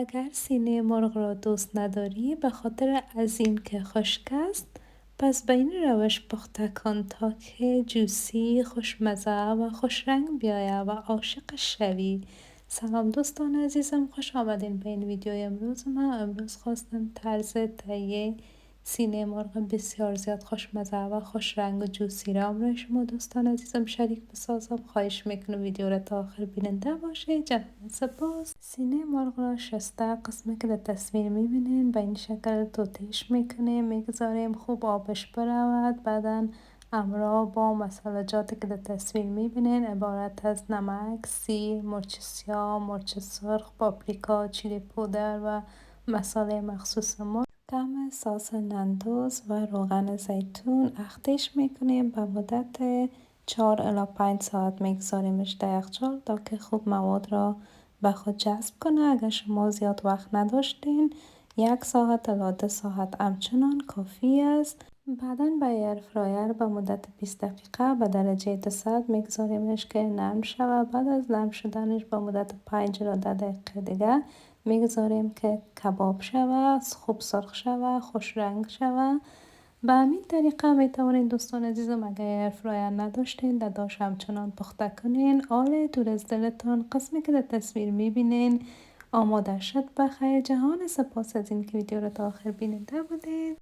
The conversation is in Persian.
اگر سینه مرغ را دوست نداری به خاطر از این که خشک است، پس به این روش پخته کن تا که جوسی، خوشمزه و خوشرنگ بیاید و عاشقش شوی. سلام دوستان عزیزم، خوش آمدین به این ویدیوی امروز. من امروز خواستم طرز تهیه سینه مرغ بسیار زیاد خوشمزه و خوش رنگ و جوسی را امروز شما دوستان عزیزم شریک بسازم. خواهش میکنم ویدیو را تا آخر بیننده باشه. جناب سپاس. سینه مرغ را شسته قسمی که در تصویر میبینین به این شکل توتیش میکنیم، میگذاریم خوب آبش برود. بعدا امرا با مسالجاتی که در تصویر میبینین عبارت از نمک، سیر، مرچ سیاه، مرچ سرخ، پاپریکا، چیلی پودر و مساله مخصوص ما، کم سس نندوز و روغن زیتون اختش میکنیم. به مدت 4 الی 5 ساعت میگذاریمش در یخچال تا که خوب مواد را به خود جذب کنه. اگر شما زیاد وقت نداشتین 1 ساعت الی 2 ساعت همچنان کافی است. بعدا به ایر فرایر به مدت 20 دقیقه به درجه 200 میگذاریمش که نرم شود. بعد از نرم شدنش به مدت 5 الی 10 دقیقه دیگه میگذاریم که کباب شود، خوب سرخ شود، خوش رنگ شود. به همین طریقه میتوانید دوستان عزیزم اگر ایر فرایر نداشتین در داش همچنان پخته کنین. آل دور از دلتان قسمی که در تصویر میبینین آماده شد. بخیر جهان. سپاس از این که ویدیو را تا آخر بیننده بودید.